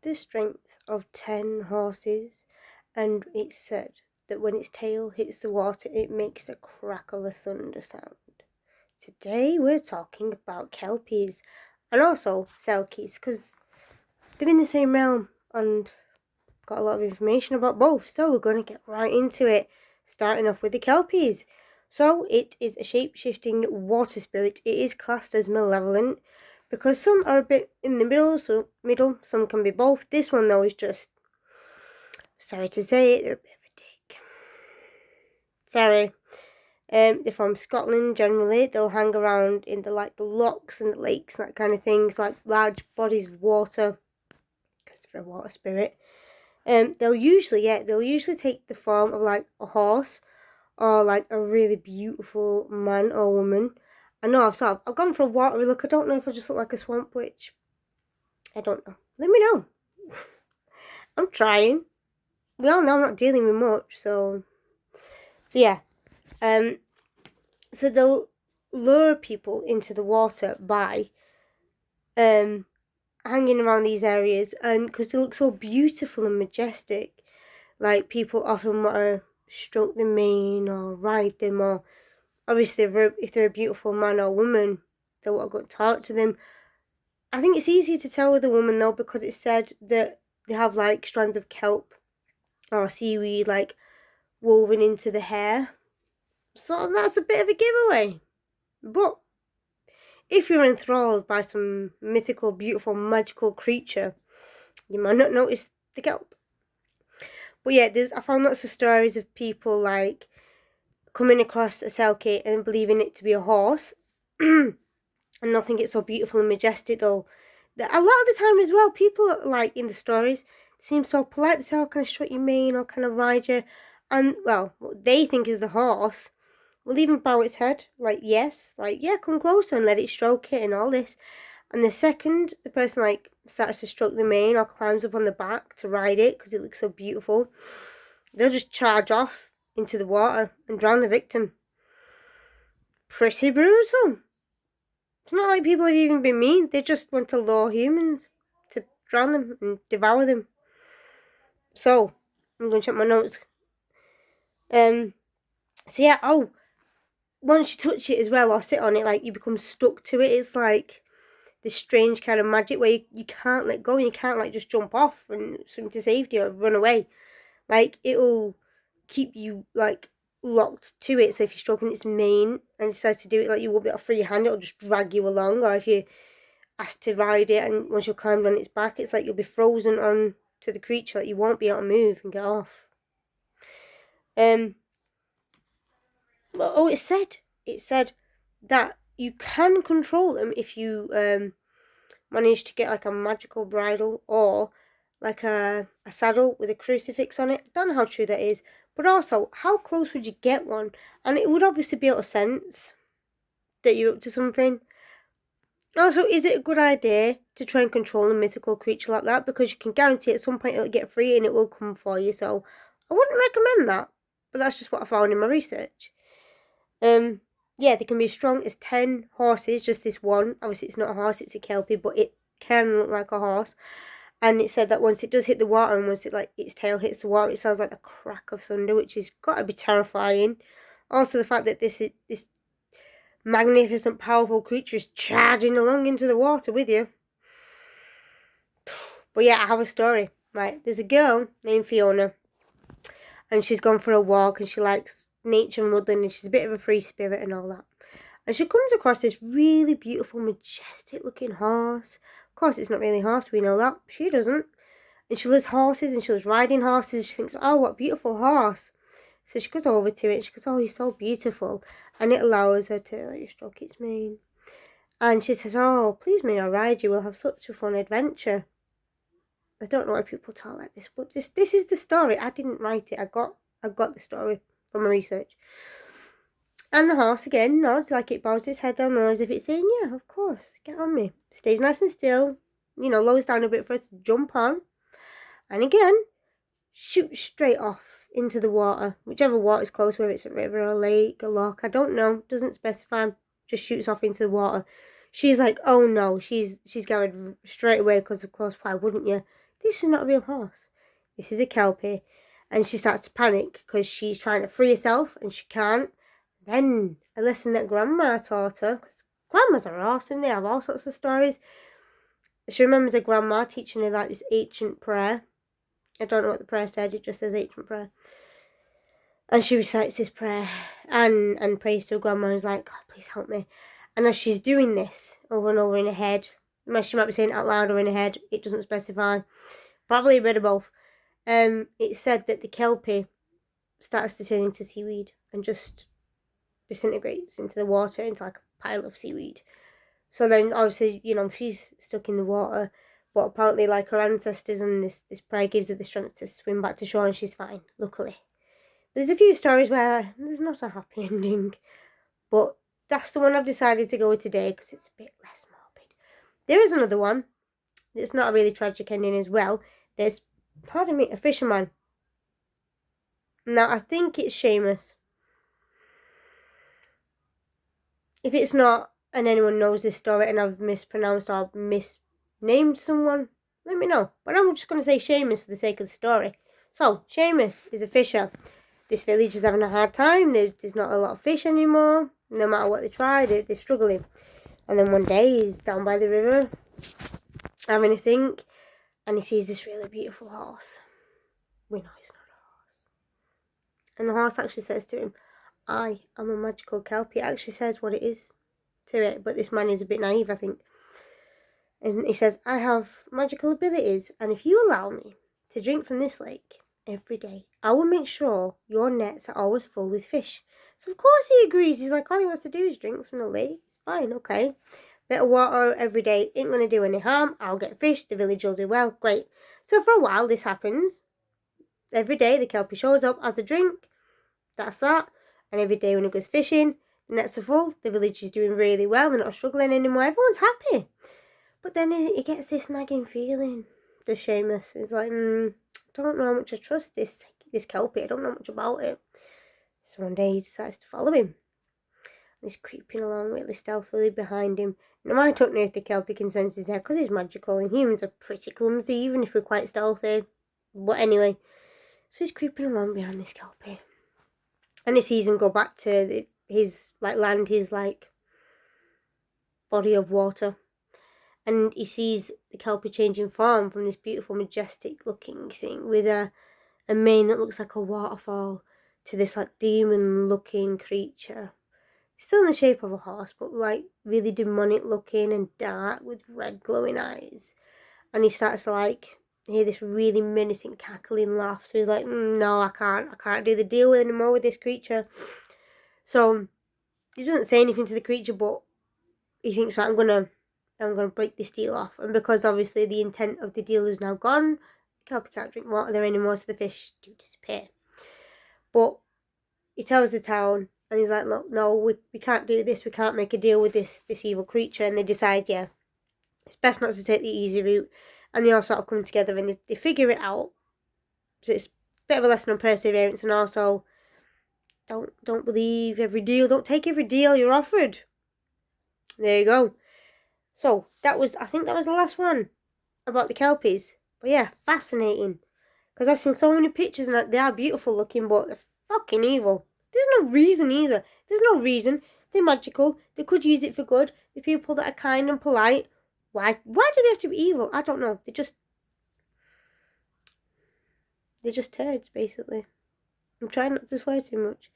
the strength of 10 horses, and it's said that when its tail hits the water, it makes the crack of a thunder sound. Today we're talking about Kelpies and also selkies, because they're in the same realm and got a lot of information about both. So we're going to get right into it, starting off with the Kelpies. So it is a shape-shifting water spirit. It is classed as malevolent because some are a bit in the middle, some can be both. This one though is just, sorry to say it, they're a bit of a dick. Sorry. They're from Scotland generally. They'll hang around in the lochs and the lakes and that kind of things, like large bodies of water, because they're a water spirit. They'll usually take the form of like a horse or like a really beautiful man or woman. I know I've gone for a watery look. I don't know if I just look like a swamp witch. I don't know. Let me know. I'm trying. We all know I'm not dealing with much, so yeah. So they'll lure people into the water by hanging around these areas, and because they look so beautiful and majestic, like people often want to stroke the mane or ride them, or obviously if they're a beautiful man or woman, they want to go and talk to them. I think it's easier to tell with a woman though, because it's said that they have like strands of kelp or seaweed like woven into the hair, so that's a bit of a giveaway. But if you're enthralled by some mythical, beautiful, magical creature, you might not notice the kelp. But yeah, I found lots of stories of people like coming across a selkie and believing it to be a horse, and they'll think it's so beautiful and majestic. A lot of the time as well, people like in the stories seem so polite. They say, "Oh, can I stroke your mane or can I ride you?" And well, what they think is the horse will even bow its head, like yes, like yeah, come closer and let it stroke it and all this. And the second the person like starts to stroke the mane or climbs up on the back to ride it because it looks so beautiful, they'll just charge off into the water and drown the victim. Pretty brutal. It's not like people have even been mean. They just want to lure humans to drown them and devour them. So I'm going to check my notes. So yeah. Oh, once you touch it as well or sit on it, like you become stuck to it. It's like this strange kind of magic where you can't let go and you can't like just jump off and swim to safety or run away. Like it'll keep you like locked to it. So if you're stroking its mane and it decides to do it, like you won't be able to free your hand, it'll just drag you along. Or if you asked to ride it and once you're climbed on its back, it's like you'll be frozen on to the creature, like you won't be able to move and get off. Oh, it said that you can control them if you manage to get like a magical bridle or like a saddle with a crucifix on it. Don't know how true that is, but also how close would you get one? And it would obviously be able to sense that you're up to something. Also, is it a good idea to try and control a mythical creature like that? Because you can guarantee at some point it'll get free and it will come for you. So I wouldn't recommend that, but that's just what I found in my research. Yeah, they can be as strong as 10 horses, just this one. Obviously, it's not a horse, it's a Kelpie, but it can look like a horse. And it said that once it does hit the water and once its tail hits the water, it sounds like the crack of thunder, which has got to be terrifying. Also, the fact that this magnificent, powerful creature is charging along into the water with you. But yeah, I have a story. Right, there's a girl named Fiona, and she's gone for a walk, and she likes nature and woodland, and she's a bit of a free spirit and all that. And she comes across this really beautiful, majestic looking horse. Of course, it's not really a horse, we know that. She doesn't. And she loves horses and she loves riding horses. She thinks, oh, what a beautiful horse. So she goes over to it and she goes, oh, he's so beautiful. And it allows her to like, stroke its mane. And she says, oh, please may I ride you? We'll have such a fun adventure. I don't know why people talk like this, but this is the story. I didn't write it. I got the story from my research. And the horse again nods, like it bows its head down as if it's saying, yeah, of course, get on me. Stays nice and still, lowers down a bit for us to jump on. And again, shoots straight off into the water, whichever water is close, whether it's a river, a lake, a loch, I don't know, doesn't specify, just shoots off into the water. She's like, oh no, she's going straight away because of course, why wouldn't you? This is not a real horse. This is a Kelpie. And she starts to panic because she's trying to free herself and she can't. Then a lesson that Grandma taught her, because grandmas are awesome, they have all sorts of stories. She remembers her grandma teaching her like this ancient prayer. I don't know what the prayer said, it just says ancient prayer. And she recites this prayer and prays to her grandma and is like, God, please help me. And as she's doing this over and over in her head, she might be saying it out loud or in her head, it doesn't specify. Probably a bit of both. It said that the Kelpie starts to turn into seaweed and just disintegrates into the water, into like a pile of seaweed. So then obviously, she's stuck in the water, but apparently like her ancestors and this prayer gives her the strength to swim back to shore and she's fine, luckily. There's a few stories where there's not a happy ending, but that's the one I've decided to go with today because it's a bit less morbid. There is another one that's not a really tragic ending as well. There's, a fisherman. Now, I think it's Seamus. If it's not, and anyone knows this story and I've mispronounced or misnamed someone, let me know. But I'm just going to say Seamus for the sake of the story. So, Seamus is a fisher. This village is having a hard time. There's not a lot of fish anymore. No matter what they try, they're struggling. And then one day he's down by the river having a think and he sees this really beautiful horse. We know it's not a horse. And the horse actually says to him, I am a magical Kelpie. It actually says what it is to it, but this man is a bit naive, I think. And he says, I have magical abilities, and if you allow me to drink from this lake every day, I will make sure your nets are always full with fish. So of course he agrees. He's like, all he wants to do is drink from the lake. It's fine, okay. Bit of water every day ain't going to do any harm. I'll get fish. The village will do well. Great. So for a while this happens. Every day the Kelpie shows up, has a drink. That's that. And every day when he goes fishing, the nets are full. The village is doing really well. They're not struggling anymore. Everyone's happy. But then he gets this nagging feeling. The Seamus is like, I don't know how much I trust this Kelpie. I don't know much about it. So one day he decides to follow him. And he's creeping along really stealthily behind him. Now I don't know if the Kelpie can sense his head because he's magical and humans are pretty clumsy even if we're quite stealthy. But anyway, so he's creeping along behind this Kelpie. And he sees him go back to his land, his body of water. And he sees the Kelpie changing form from this beautiful, majestic looking thing with a mane that looks like a waterfall to this demon looking creature. Still in the shape of a horse, but really demonic looking and dark with red glowing eyes. And he starts to hear this really menacing cackling laugh. So he's like, no, I can't do the deal anymore with this creature. So he doesn't say anything to the creature, but he thinks, right, I'm gonna break this deal off. And because obviously the intent of the deal is now gone, Kelpie can't drink water there anymore, so the fish do disappear. But he tells the town, and he's like, look, no, we can't do this. We can't make a deal with this evil creature. And they decide, yeah, it's best not to take the easy route. And they all sort of come together and they figure it out. So it's a bit of a lesson on perseverance, and also don't believe every deal. Don't take every deal you're offered. There you go. So I think that was the last one about the Kelpies. But yeah, fascinating. Because I've seen so many pictures and they are beautiful looking, but they're fucking evil. There's no reason either. There's no reason. They're magical. They could use it for good. The people that are kind and polite. Why do they have to be evil? I don't know. They're just turds, basically. I'm trying not to swear too much.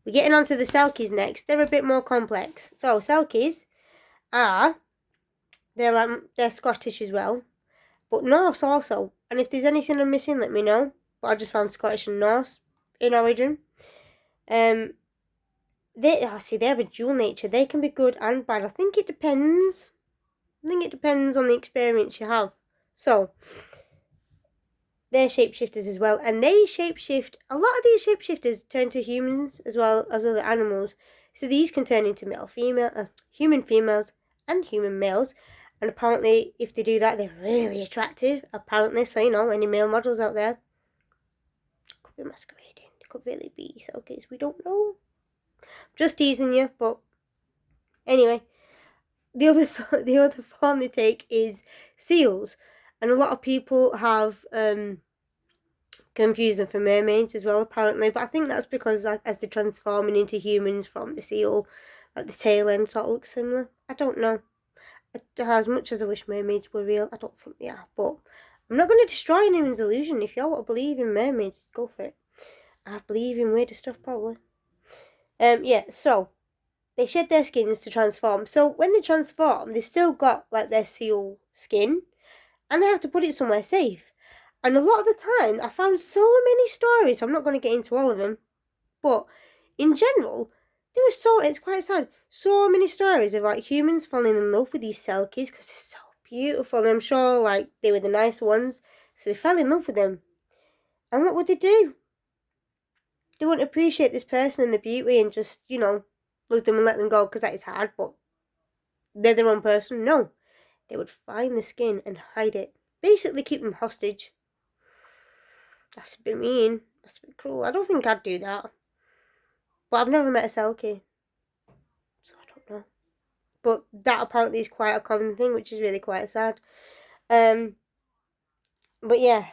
We're getting on to the selkies next. They're a bit more complex. So selkies they're Scottish as well, but Norse also. And if there's anything I'm missing, let me know. But I just found Scottish and Norse in origin. They have a dual nature. They can be good and bad. I think it depends on the experience you have. So they're shapeshifters as well, and they shapeshift. A lot of these shapeshifters turn to humans as well as other animals. So these can turn into human females and human males. And apparently, if they do that, they're really attractive. Apparently, so any male models out there could be masquerading. They could really be selkies. We don't know. Just teasing you, but anyway, the other form they take is seals, and a lot of people have confused them for mermaids as well, apparently. But I think that's because, like, as they're transforming into humans from the seal, like the tail end sort of looks similar. I don't know. As much as I wish mermaids were real, I don't think they are. But I'm not going to destroy anyone's illusion. If y'all want to believe in mermaids, go for it. I believe in weirder stuff, probably. Yeah, so they shed their skins to transform. So when they transform, they still got, like, their seal skin, and they have to put it somewhere safe. And a lot of the time, I found so many stories, so I'm not going to get into all of them, but in general, it's quite sad, so many stories of, like, humans falling in love with these selkies because they're so beautiful, and I'm sure, like, they were the nice ones, so they fell in love with them. And what would they do? They wouldn't appreciate this person and the beauty and just, love them and let them go, because that is hard, but they're their own person. No, they would find the skin and hide it. Basically keep them hostage. That's a bit mean. That's a bit cruel. I don't think I'd do that. But I've never met a selkie, so I don't know. But that apparently is quite a common thing, which is really quite sad. But yeah,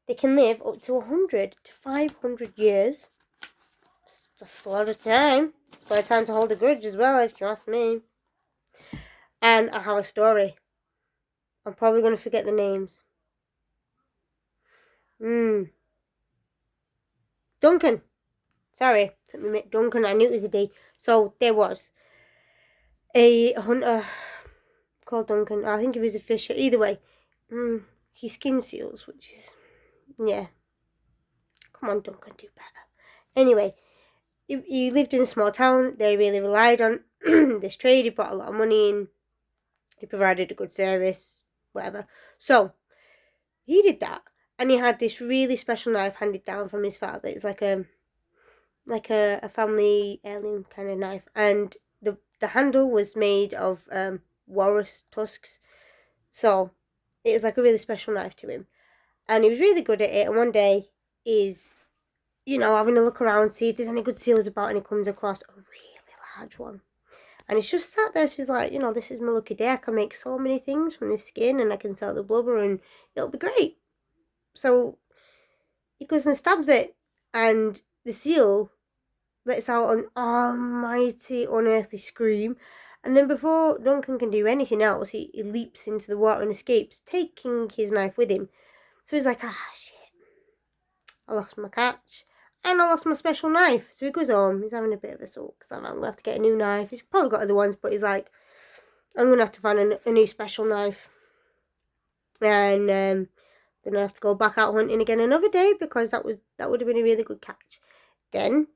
they can live up to 100 to 500 years. That's a lot of time. A lot of time to hold a grudge as well, if you ask me. And I have a story. I'm probably going to forget the names. Duncan. Sorry, took me Duncan. I knew it was a D. So there was a hunter called Duncan. I think he was a fisher. Either way, he skinned seals, which is, yeah. Come on, Duncan, do better. Anyway, he lived in a small town. They really relied on this trade. He brought a lot of money in. He provided a good service, whatever. So he did that, and he had this really special knife handed down from his father. It's like a family heirloom kind of knife, and the handle was made of walrus tusks, so it was like a really special knife to him, and he was really good at it. And one day he's having a look around, see if there's any good seals about, and he comes across a really large one, and he's just sat there. So he's like, this is my lucky day. I can make so many things from this skin, and I can sell the blubber, and it'll be great. So he goes and stabs it, and the seal lets out an almighty, unearthly scream, and then before Duncan can do anything else, he leaps into the water and escapes, taking his knife with him. So he's like, shit, I lost my catch, and I lost my special knife. So he goes home, he's having a bit of a sulk, because I'm going to have to get a new knife. He's probably got other ones, but he's like, I'm going to have to find a new special knife. And then I have to go back out hunting again another day, because that would have been a really good catch. Then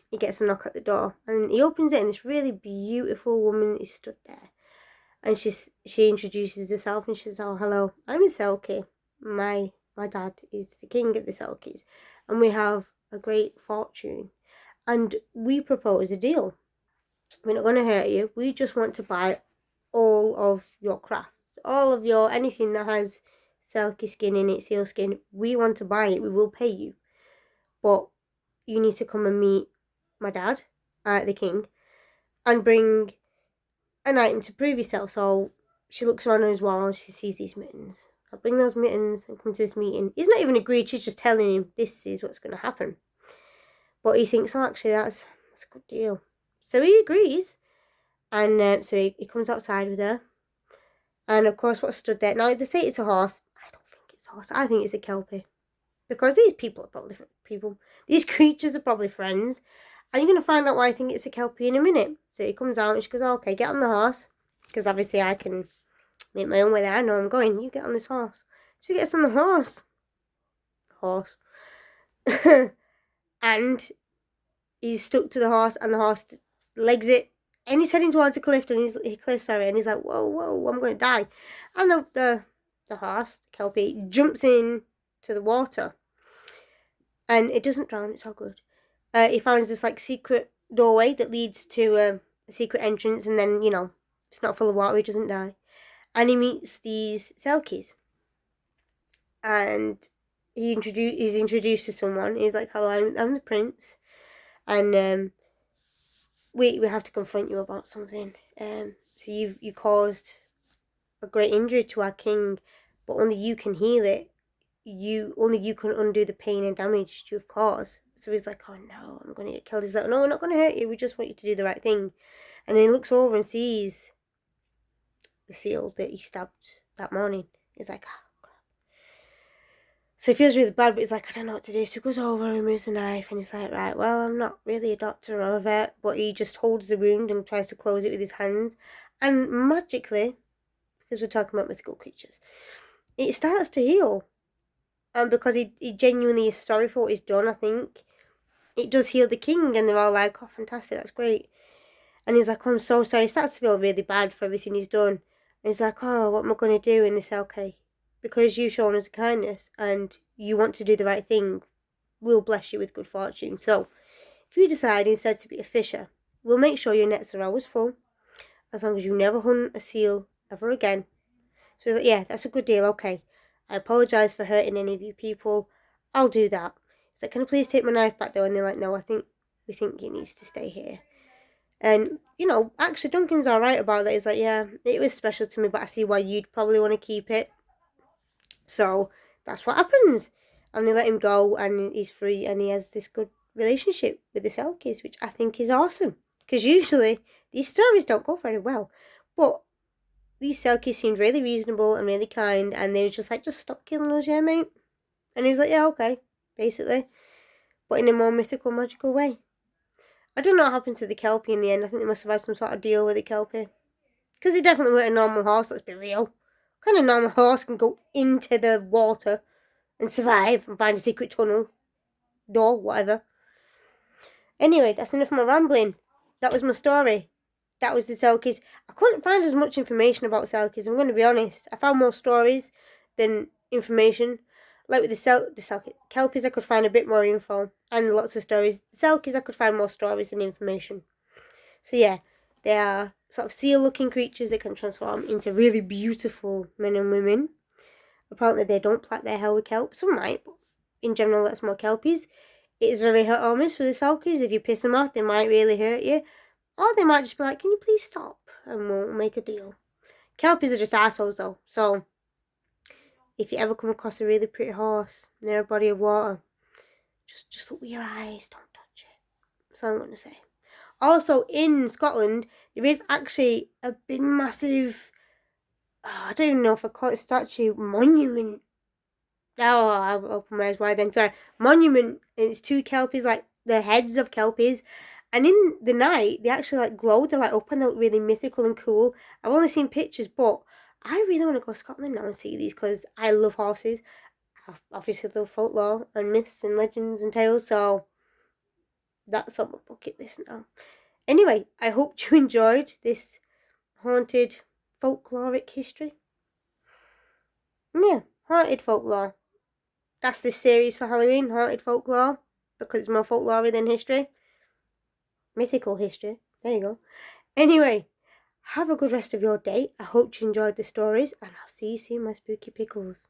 he gets a knock at the door, and he opens it, and this really beautiful woman is stood there, and she introduces herself, and she says, "Oh, hello, I'm a selkie. My dad is the king of the selkies, and we have a great fortune, and we propose a deal. We're not going to hurt you. We just want to buy all of your crafts, all of your anything that has selkie skin in it, seal skin. We want to buy it. We will pay you, but you need to come and meet my dad, the king, and bring an item to prove yourself." So she looks around on his wall and she sees these mittens. I'll bring those mittens and come to this meeting. He's not even agreed. She's just telling him this is what's going to happen. But he thinks, actually, that's a good deal. So he agrees. And so he comes outside with her. And of course, what stood there, now they say it's a horse. I don't think it's a horse. I think it's a Kelpie. Because these people are probably these creatures are probably friends. And you're going to find out why I think it's a Kelpie in a minute. So he comes out and she goes, okay, get on the horse. Because obviously I can make my own way there. I know I'm going. You get on this horse. So he gets on the horse. And he's stuck to the horse, and the horse legs it. And he's heading towards a cliff, and he's like, whoa, I'm going to die. And the horse, the Kelpie, jumps in to the water. And it doesn't drown, it's all good. He finds this like secret doorway that leads to a secret entrance, and then, it's not full of water, he doesn't die. And he meets these selkies. And he's introduced to someone. He's like, hello, I'm the prince. And we have to confront you about something. So you caused a great injury to our king, but only you can heal it. Only you can undo the pain and damage you have caused. So he's like, oh no, I'm gonna get killed. He's like, no, we're not gonna hurt you. We just want you to do the right thing. And then he looks over and sees the seal that he stabbed that morning. He's like, oh crap. So he feels really bad, but he's like, I don't know what to do. So he goes over and removes the knife, and he's like, right, well, I'm not really a doctor or a vet, but he just holds the wound and tries to close it with his hands. And magically, because we're talking about mythical creatures, it starts to heal. And because he genuinely is sorry for what he's done, I think it does heal the king, and they're all like, oh, fantastic, that's great. And he's like, oh, I'm so sorry. He starts to feel really bad for everything he's done. And he's like, oh, what am I going to do? And they say, okay, because you've shown us a kindness and you want to do the right thing, we'll bless you with good fortune. So if you decide instead to be a fisher, we'll make sure your nets are always full, as long as you never hunt a seal ever again. So he's like, yeah, that's a good deal, okay. I apologise for hurting any of you people. I'll do that. He's like, can I please take my knife back though? And they're like, no, we think it needs to stay here. And, actually Duncan's alright about that. He's like, yeah, it was special to me, but I see why you'd probably want to keep it. So that's what happens. And they let him go, and he's free, and he has this good relationship with the selkies, which I think is awesome. Because usually these stories don't go very well. But these selkies seemed really reasonable and really kind, and they were just like, just stop killing us, yeah, mate. And he was like, yeah, okay, basically. But in a more mythical, magical way. I don't know what happened to the Kelpie in the end. I think they must have had some sort of deal with the Kelpie. Because they definitely weren't a normal horse, let's be real. What kind of normal horse can go into the water and survive and find a secret tunnel, door, whatever? Anyway, that's enough of my rambling. That was my story. That was the selkies. I couldn't find as much information about selkies, I'm going to be honest. I found more stories than information. Like with the Kelpies, I could find a bit more info and lots of stories. Selkies, I could find more stories than information. So yeah, they are sort of seal-looking creatures that can transform into really beautiful men and women. Apparently they don't plait their hair with kelp. Some might, but in general that's more Kelpies. It is very hit or miss with the selkies. If you piss them off, they might really hurt you. Or they might just be like, can you please stop? And we'll make a deal. Kelpies are just assholes though. So if you ever come across a really pretty horse near a body of water, just look with your eyes, don't touch it. That's all I'm going to say. Also, in Scotland, there is actually a big, massive, I don't even know if I call it statue, monument. Oh, I'll open my eyes wide then, sorry. Monument, and it's two Kelpies, like the heads of Kelpies. And in the night, they actually like glow, they're like up and they look really mythical and cool. I've only seen pictures, but I really want to go to Scotland now and see these because I love horses. I obviously love folklore and myths and legends and tales, so that's on my bucket list now. Anyway, I hope you enjoyed this haunted folkloric history. Yeah, haunted folklore. That's this series for Halloween, haunted folklore, because it's more folklore than history. Mythical history. There you go. Anyway, have a good rest of your day. I hope you enjoyed the stories, and I'll see you soon, my spooky pickles.